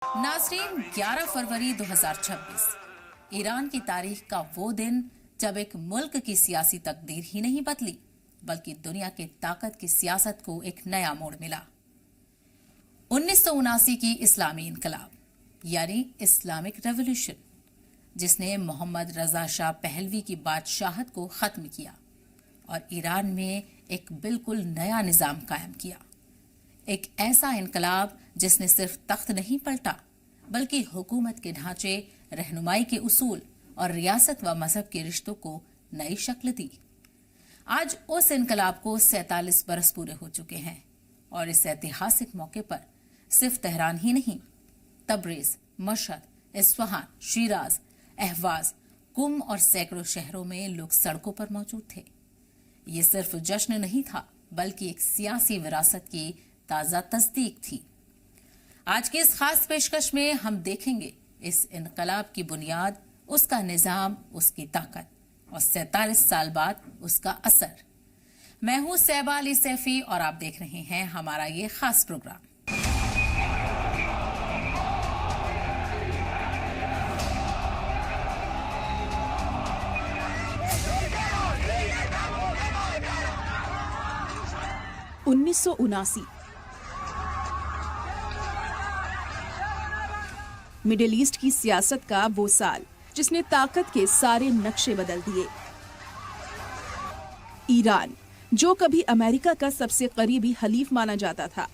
नाज़रीन, 11 फरवरी 2026 ईरान की तारीख का वो दिन जब एक मुल्क की सियासी तकदीर ही नहीं बदली बल्कि दुनिया की ताकत की सियासत को एक नया मोड़ मिला। 1979 की इस्लामी इनकलाब यानी इस्लामिक रेवोल्यूशन, जिसने मोहम्मद रजा शाह पहलवी की बादशाहत को खत्म किया और ईरान में एक बिल्कुल नया निजाम कायम किया। एक ऐसा इनकलाब जिसने सिर्फ तख्त नहीं पलटा बल्कि हुकूमत के ढांचे, रहनुमाई के उसूल और रियासत व मजहब के रिश्तों को नई शक्ल दी। आज उस इनकलाब को 47 बरस पूरे हो चुके हैं और इस ऐतिहासिक मौके पर सिर्फ तेहरान ही नहीं, Tabrez, Mashhad, Isfahan, Siraj, Ahvaz, कुम और सैकड़ों शहरों में लोग सड़कों पर मौजूद थे। ये सिर्फ जश्न नहीं था बल्कि एक सियासी विरासत की ताजा तस्दीक थी। आज की इस खास पेशकश में हम देखेंगे इस इनकलाब की बुनियाद, उसका निजाम, उसकी ताकत और 47 साल बाद उसका असर। मैं हूं सैबा अली सैफी और आप देख रहे हैं हमारा ये खास प्रोग्राम। उन्नीस मिडिल ईस्ट की सियासत का वो साल जिसने ताकत के सारे नक्शे बदल दिए। ईरान, जो कभी अमेरिका का सबसे करीबी हलीफ माना जाता था,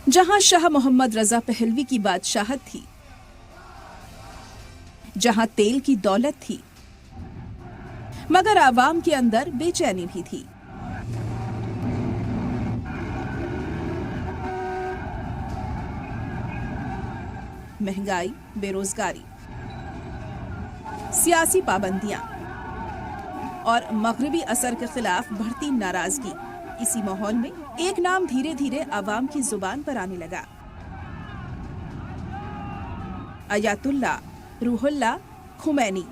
जहां शाह मोहम्मद रजा पहलवी की बादशाहत थी, जहां तेल की दौलत थी, मगर आवाम के अंदर बेचैनी भी थी। महंगाई, बेरोजगारी, सियासी पाबंदियां और मगरबी असर के खिलाफ बढ़ती नाराजगी। इसी माहौल में एक नाम धीरे धीरे आवाम की जुबान पर आने लगा। अयातुल्लाह रूहुल्लाह खुमैनी।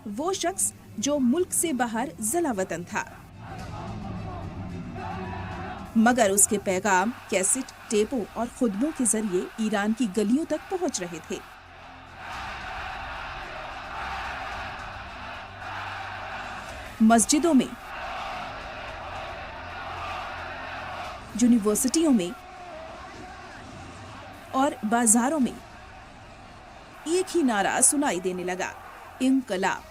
वो शख्स जो मुल्क से बाहर जला वतन था, मगर उसके पैगाम कैसेट, टेपों और खुतबों के जरिए ईरान की गलियों तक पहुंच रहे थे। मस्जिदों में, यूनिवर्सिटियों में और बाजारों में एक ही नारा सुनाई देने लगा, इनकलाब।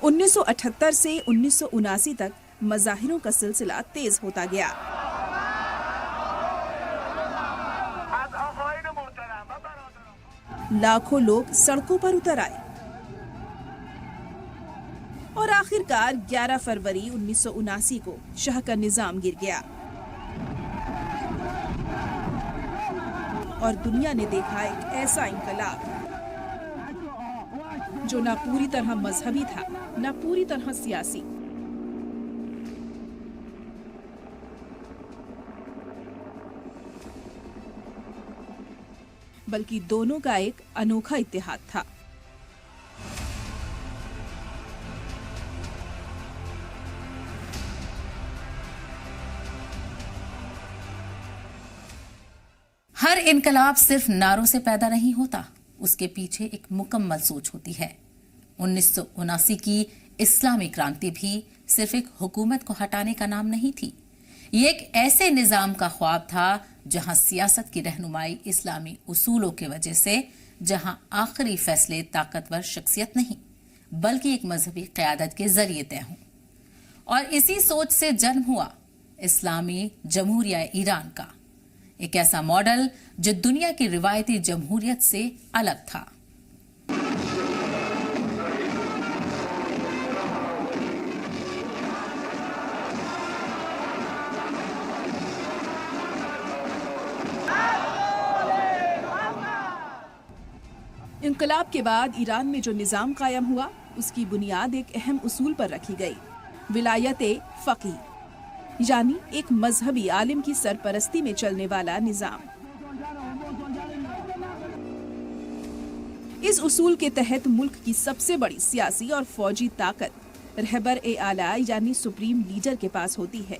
1978 से 1979 तक मज़ाहिरों का सिलसिला तेज होता गया। लाखों लोग सड़कों पर उतर आए और आखिरकार 11 फरवरी 1979 को शाह का निजाम गिर गया और दुनिया ने देखा एक ऐसा इनकलाब जो न पूरी तरह मजहबी था, न पूरी तरह सियासी। बल्कि दोनों का एक अनोखा इत्तेहाद था। हर इनकलाब सिर्फ नारों से पैदा नहीं होता, उसके पीछे एक मुकम्मल सोच होती है। 1979 की इस्लामी क्रांति भी सिर्फ एक हुकूमत को हटाने का नाम नहीं थी। ये एक ऐसे निजाम का ख्वाब था जहां सियासत की रहनुमाई इस्लामी उसूलों की वजह से, जहां आखिरी फैसले ताकतवर शख्सियत नहीं बल्कि एक मजहबी क़यादत के जरिए तय हों। और इसी सोच से जन्म हुआ इस्लामी जमहूरिया ईरान का, एक ऐसा मॉडल जो दुनिया की रिवायती जमहूरियत से अलग था। इनकलाब के बाद ईरान में जो निजाम कायम हुआ, उसकी बुनियाद एक अहम उसूल पर रखी गई, विलायत-ए-फ़क़ीह, यानी एक मजहबी आलिम की सरपरस्ती में चलने वाला निजाम। इस उसूल के तहत मुल्क की सबसे बड़ी सियासी और फौजी ताकत रहबर-ए-आला यानी सुप्रीम लीडर के पास होती है।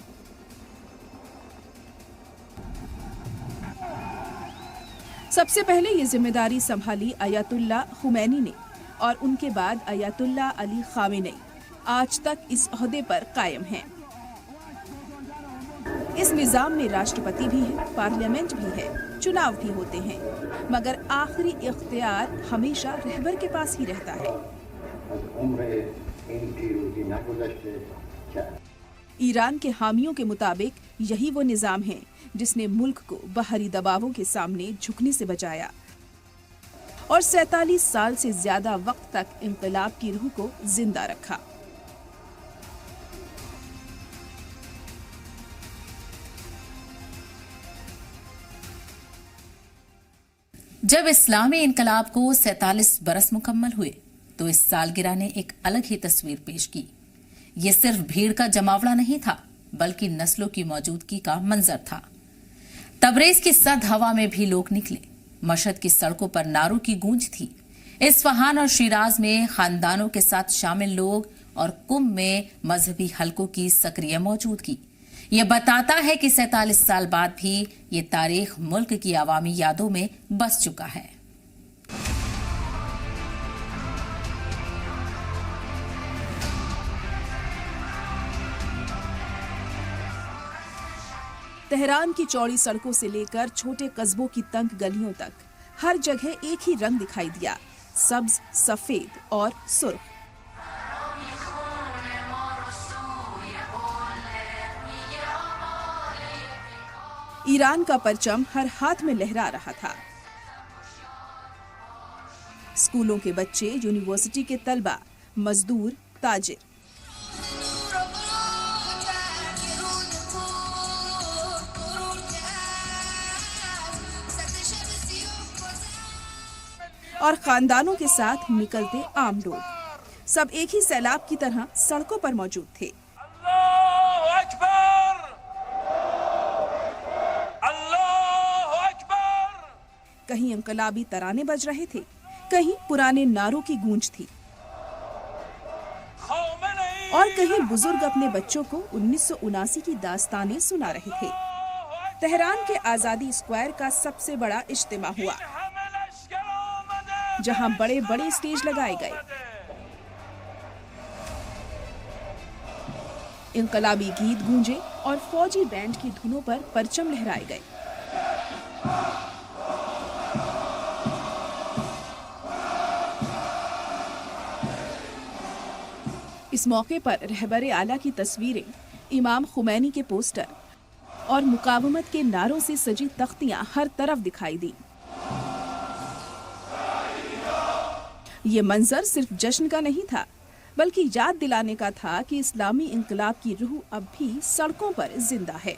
सबसे पहले ये जिम्मेदारी संभाली अयातुल्ला खुमैनी ने और उनके बाद अयातुल्ला अली खामेनी आज तक इस ओहदे पर कायम हैं। इस निजाम में राष्ट्रपति भी है, पार्लियामेंट भी है, चुनाव भी होते हैं, मगर आखिरी इख्तियार हमेशा रहबर के पास ही रहता है। ईरान के हामियों के मुताबिक यही वो निजाम है जिसने मुल्क को बाहरी दबावों के सामने झुकने से बचाया और 47 साल से ज्यादा वक्त तक इंकलाब की रूह को जिंदा रखा। जब इस्लामी इनकलाब को 47 बरस मुकम्मल हुए तो इस सालगिरह ने एक अलग ही तस्वीर पेश की। ये सिर्फ भीड़ का जमावड़ा नहीं था, बल्कि नस्लों की मौजूदगी का मंजर था। तबरेज की सर्द हवा में भी लोग निकले। मशहद की सड़कों पर नारों की गूंज थी। इस्फहान और शिराज में खानदानों के साथ शामिल लोग और कुंभ में मजहबी हलकों की सक्रिय मौजूदगी ये बताता है कि 47 साल बाद भी ये तारीख मुल्क की आवामी यादों में बस चुका है। तेहरान की चौड़ी सड़कों से लेकर छोटे कस्बों की तंग गलियों तक हर जगह एक ही रंग दिखाई दिया, सब्ज, सफेद और सुर्ख। ईरान का परचम हर हाथ में लहरा रहा था। स्कूलों के बच्चे, यूनिवर्सिटी के तलबा, मजदूर, ताजिर, और खानदानों के साथ निकलते आम लोग, सब एक ही सैलाब की तरह सड़कों पर मौजूद थे। कहीं इंकलाबी तराने बज रहे थे, कहीं पुराने नारों की गूंज थी और कहीं बुजुर्ग अपने बच्चों को 1979 की दास्तानें सुना रहे थे। तेहरान के आजादी स्क्वायर का सबसे बड़ा इज्तिमा हुआ, जहां बड़े बड़े स्टेज लगाए गए। इंकलाबी गीत गूंजे और फौजी बैंड की धुनों पर परचम लहराए गए। इस मौके पर रहबर-ए-आला की तस्वीरें, इमाम खुमैनी के पोस्टर और मुकावमत के नारों से सजी तख्तियां हर तरफ दिखाई दी। ये मंजर सिर्फ जश्न का नहीं था, बल्कि याद दिलाने का था कि इस्लामी इंकलाब की रूह अब भी सड़कों पर जिंदा है।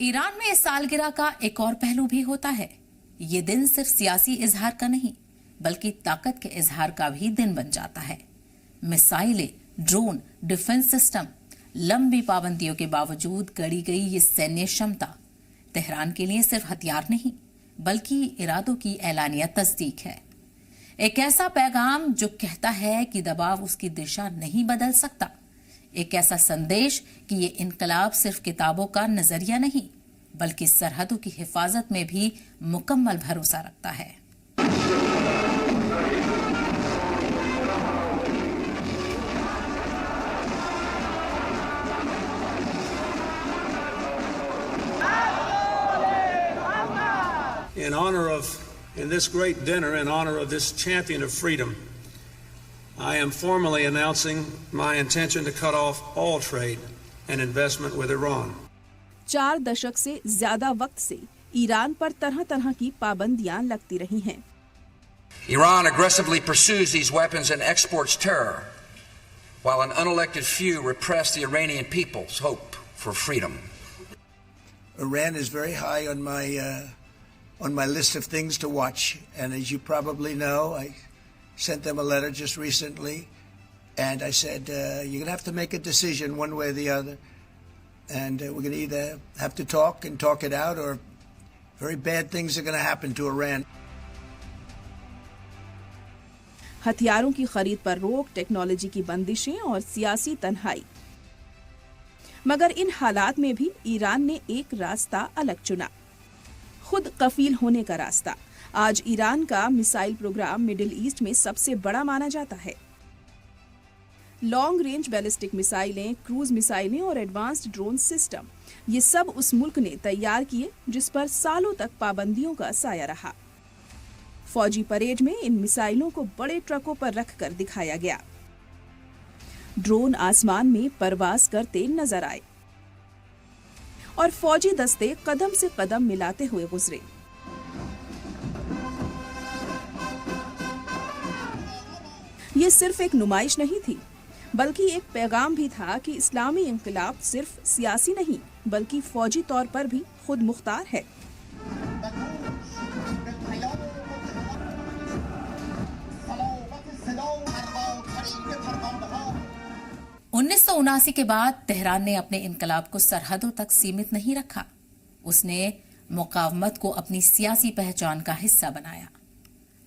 ईरान में इस सालगिरह का एक और पहलू भी होता है। ये दिन सिर्फ सियासी इजहार का नहीं, बल्कि ताकत के इजहार का भी दिन बन जाता है। मिसाइलें, ड्रोन, डिफेंस सिस्टम, लंबी पाबंदियों के बावजूद गढ़ी गई ये सैन्य क्षमता तेहरान के लिए सिर्फ हथियार नहीं, बल्कि इरादों की एलानिया तस्दीक है। एक ऐसा पैगाम जो कहता है कि दबाव उसकी दिशा नहीं बदल सकता। एक ऐसा संदेश कि ये इनकलाब सिर्फ किताबों का नजरिया नहीं, बल्कि सरहदों की हिफाजत में भी मुकम्मल भरोसा रखता है। In this great dinner, in honor of this champion of freedom, I am formally announcing my intention to cut off all trade and investment with Iran. 4 दशक से ज्यादा वक्त से ईरान पर तरह तरह की पाबंदियां लगती रही हैं। Iran aggressively pursues these weapons and exports terror, while an unelected few repress the Iranian people's hope for freedom. Iran is very high on my list of things to watch, and as you probably know, I sent them a letter just recently, and I said, you're going to have to make a decision one way or the other, and we're going to either have to talk and talk it out, or very bad things are going to happen to Iran. हथियारों की खरीद पर रोक, technology की बंदिशें और सियासी तन्हाई। मगर इन हालात में भी ईरान ने एक रास्ता अलग चुना, खुद कफील होने का रास्ता। आज ईरान का मिसाइल प्रोग्राम मिडिल ईस्ट में सबसे बड़ा माना जाता है। लॉन्ग रेंज बैलिस्टिक मिसाइलें, क्रूज मिसाइलें और एडवांस्ड ड्रोन सिस्टम, ये सब उस मुल्क ने तैयार किए जिस पर सालों तक पाबंदियों का साया रहा। फौजी परेड में इन मिसाइलों को बड़े ट्रकों पर रखकर दिखाया गया। ड्रोन आसमान में परवाज करते नजर आए और फौजी दस्ते कदम से कदम मिलाते हुए गुजरे। ये सिर्फ एक नुमाइश नहीं थी, बल्कि एक पैगाम भी था कि इस्लामी इंकलाब सिर्फ सियासी नहीं, बल्कि फौजी तौर पर भी खुद मुख्तार है। 1979 के बाद तेहरान ने अपने इनकलाब को सरहदों तक सीमित नहीं रखा। उसने मुकावमत को अपनी सियासी पहचान का हिस्सा बनाया।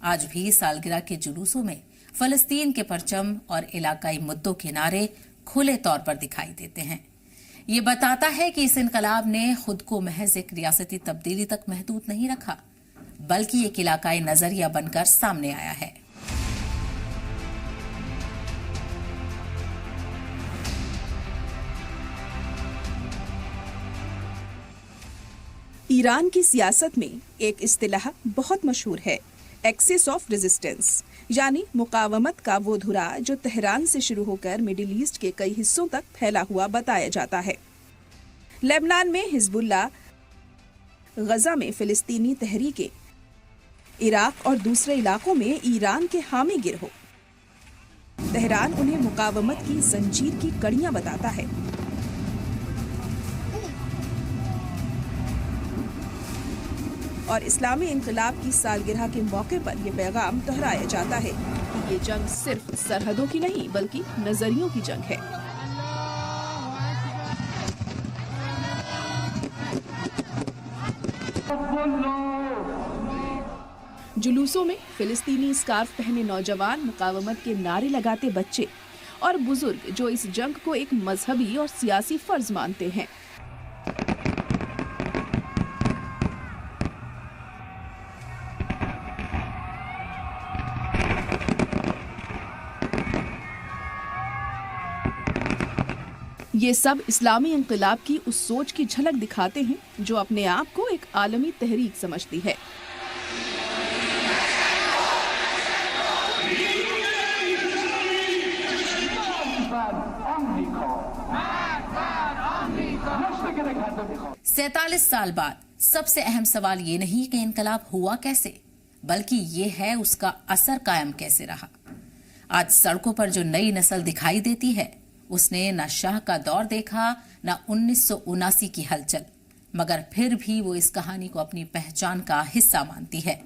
आज भी सालगिरह के जुलूसों में फलस्तीन के परचम और इलाकाई मुद्दों के नारे खुले तौर पर दिखाई देते हैं। ये बताता है कि इस इनकलाब ने खुद को महज एक रियासती तब्दीली तक महदूद नहीं रखा, बल्कि एक इलाकाई नजरिया बनकर सामने आया है। ईरान की सियासत में एक इस्तिलाह बहुत मशहूर है, एक्सेस ऑफ रेजिस्टेंस, यानी मुकावमत का वो धुरा जो तेहरान से शुरू होकर मिडिल ईस्ट के कई हिस्सों तक फैला हुआ बताया जाता है। लेबनान में हिजबुल्लाह, गजा में फिलिस्तीनी तहरीकें, इराक और दूसरे इलाकों में ईरान के हामी गिरोह। तेहरान उन्हें मुकावमत की जंजीर की कड़ियां बताता है। और इस्लामी इनकलाब की सालगिरह के मौके पर यह पैगाम दोहराया जाता है कि ये जंग सिर्फ सरहदों की नहीं, बल्कि नजरियों की जंग है। जुलूसों में फिलिस्तीनी स्कार्फ पहने नौजवान, मुकावमत के नारे लगाते बच्चे और बुजुर्ग जो इस जंग को एक मजहबी और सियासी फर्ज मानते हैं। ये सब इस्लामी इंकलाब की उस सोच की झलक दिखाते हैं जो अपने आप को एक आलमी तहरीक समझती है। सैतालीस साल बाद सबसे अहम सवाल ये नहीं कि इनकलाब हुआ कैसे, बल्कि ये है उसका असर कायम कैसे रहा। आज सड़कों पर जो नई नस्ल दिखाई देती है, उसने न शाह का दौर देखा, न 1979 की हलचल, मगर फिर भी वो इस कहानी को अपनी पहचान का हिस्सा मानती है।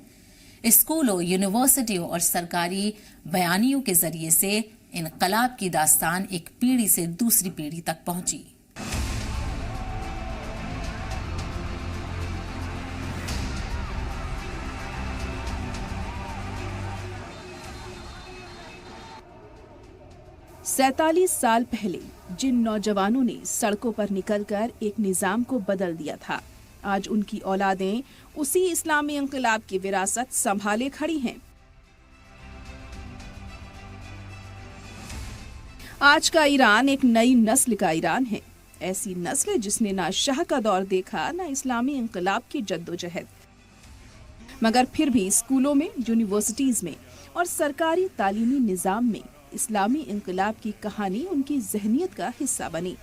स्कूलों, यूनिवर्सिटियों और सरकारी बयानियों के जरिए से इनकलाब की दास्तान एक पीढ़ी से दूसरी पीढ़ी तक पहुंची। सैतालीस साल पहले जिन नौजवानों ने सड़कों पर निकलकर एक निजाम को बदल दिया था, आज उनकी औलादें उसी इस्लामी इंकलाब की विरासत संभाले खड़ी हैं। आज का ईरान एक नई नस्ल का ईरान है, ऐसी नस्ल जिसने ना शाह का दौर देखा, ना इस्लामी इंकलाब की जद्दोजहद, मगर फिर भी स्कूलों में, यूनिवर्सिटीज में और सरकारी तालीमी निजाम में इस्लामी इंकलाब की कहानी उनकी जहनियत का हिस्सा बनी।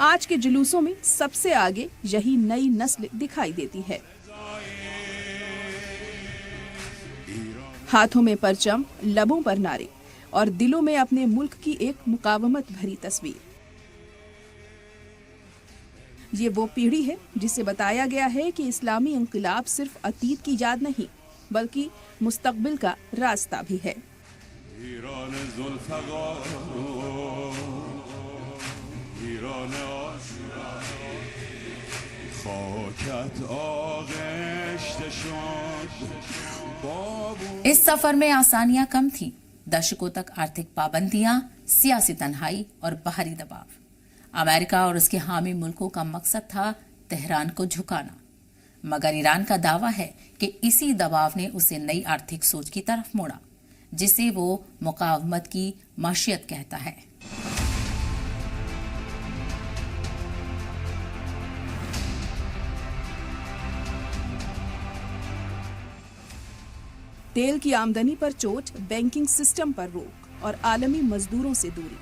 आज के जुलूसों में सबसे आगे यही नई नस्ल दिखाई देती है। हाथों में परचम, लबों पर नारे और दिलों में अपने मुल्क की एक मुकावमत भरी तस्वीर। ये वो पीढ़ी है जिसे बताया गया है कि इस्लामी इंकलाब सिर्फ अतीत की याद नहीं बल्कि मुस्तकबिल का रास्ता भी है। इस सफर में आसानियां कम थी। दशकों तक आर्थिक पाबंदियां, सियासी तन्हाई और बाहरी दबाव। अमेरिका और उसके हामी मुल्कों का मकसद था तेहरान को झुकाना, मगर ईरान का दावा है कि इसी दबाव ने उसे नई आर्थिक सोच की तरफ मोड़ा, जिसे वो मुकावमत की माशियत कहता है। तेल की आमदनी पर चोट, बैंकिंग सिस्टम पर रोक और आलमी मजदूरों से दूरी,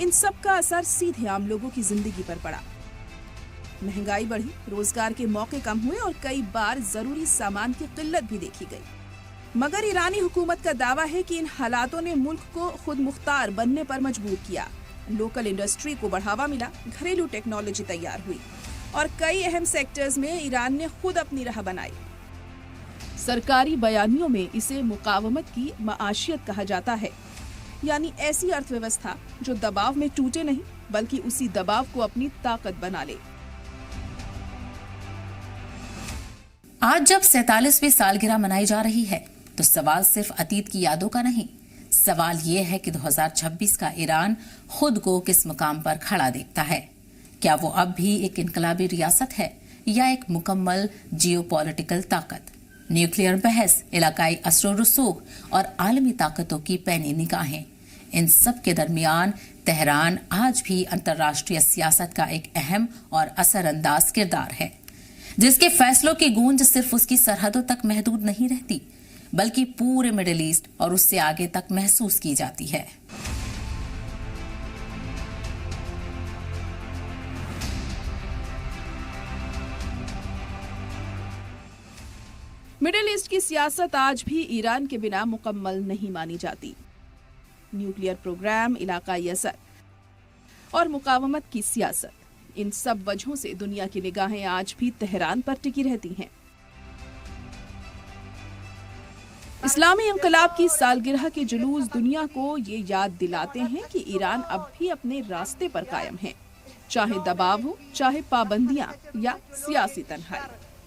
इन सब का असर सीधे आम लोगों की जिंदगी पर पड़ा। महंगाई बढ़ी, रोजगार के मौके कम हुए और कई बार जरूरी सामान की किल्लत भी देखी गई। मगर ईरानी हुकूमत का दावा है कि इन हालातों ने मुल्क को खुद मुख्तार बनने पर मजबूर किया। लोकल इंडस्ट्री को बढ़ावा मिला, घरेलू टेक्नोलॉजी तैयार हुई और कई अहम सेक्टर्स में ईरान ने खुद अपनी राह बनाई। सरकारी बयानियों में इसे मुकावमत की माशियत कहा जाता है, यानी ऐसी अर्थव्यवस्था जो दबाव में टूटे नहीं बल्कि उसी दबाव को अपनी ताकत बना ले। आज जब 47वीं सालगिरह मनाई जा रही है तो सवाल सिर्फ अतीत की यादों का नहीं, सवाल ये है कि 2026 का ईरान खुद को किस मुकाम पर खड़ा देखता है। क्या वो अब भी एक इनकलाबी रियासत है या एक मुकम्मल जियोपॉलिटिकल ताकत? न्यूक्लियर बहस, इलाकाई असर रसूख और आलमी ताकतों की पैनी निगाहें, इन सब के दरमियान तेहरान आज भी अंतर्राष्ट्रीय सियासत का एक अहम और असरअंदाज किरदार है, जिसके फैसलों की गूंज सिर्फ उसकी सरहदों तक महदूद नहीं रहती बल्कि पूरे मिडिल ईस्ट और उससे आगे तक महसूस की जाती है। मिडिल ईस्ट की सियासत आज भी ईरान के बिना मुकम्मल नहीं मानी जाती। न्यूक्लियर प्रोग्राम, इलाकाई असर और मुकावमत की सियासत, इन सब वजहों से दुनिया की निगाहें आज भी तेहरान पर टिकी रहती हैं। इस्लामी इंकलाब की सालगिरह के जुलूस दुनिया को ये याद दिलाते हैं कि ईरान अब भी अपने रास्ते पर कायम है, चाहे दबाव हो, चाहे पाबंदियां या सियासी तन्हाई।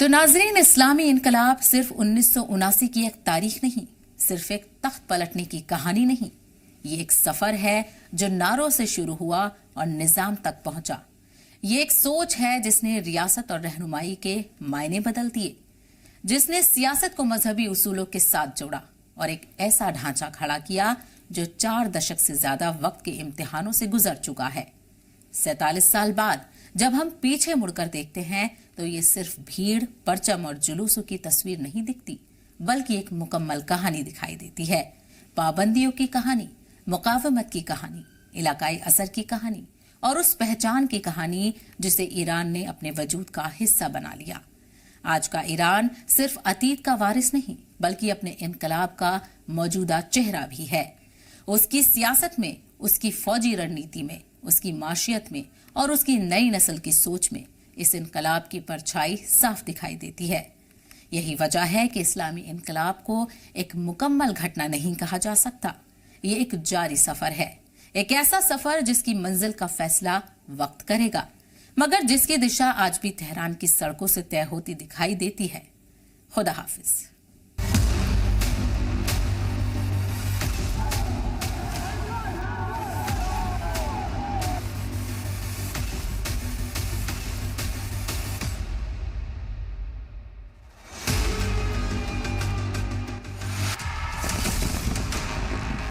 तो नाजरीन, इस्लामी इनकलाब सिर्फ 1979 की एक तारीख नहीं, सिर्फ एक तख्त पलटने की कहानी नहीं, ये एक सफर है जो नारों से शुरू हुआ और निजाम तक पहुंचा। ये एक सोच है जिसने रियासत और रहनुमाई के मायने बदल दिए, जिसने सियासत को मजहबी उसूलों के साथ जोड़ा और एक ऐसा ढांचा खड़ा किया जो 4 दशक से ज्यादा वक्त के इम्तिहानों से गुजर चुका है। 47 साल बाद जब हम पीछे मुड़कर देखते हैं तो ये सिर्फ भीड़, परचम और जुलूसों की तस्वीर नहीं दिखती बल्कि एक मुकम्मल कहानी दिखाई देती है। पाबंदियों की कहानी, मुकावमत की कहानी, इलाकाई असर की कहानी और उस पहचान की कहानी जिसे ईरान ने अपने वजूद का हिस्सा बना लिया। आज का ईरान सिर्फ अतीत का वारिस नहीं बल्कि अपने इनकलाब का मौजूदा चेहरा भी है। उसकी सियासत में, उसकी फौजी रणनीति में, उसकी माशियत में और उसकी नई नस्ल की सोच में इस इनकलाब की परछाई साफ दिखाई देती है। यही वजह है कि इस्लामी इनकलाब को एक मुकम्मल घटना नहीं कहा जा सकता। ये एक जारी सफर है, एक ऐसा सफर जिसकी मंजिल का फैसला वक्त करेगा, मगर जिसकी दिशा आज भी तेहरान की सड़कों से तय होती दिखाई देती है। खुदा हाफिज।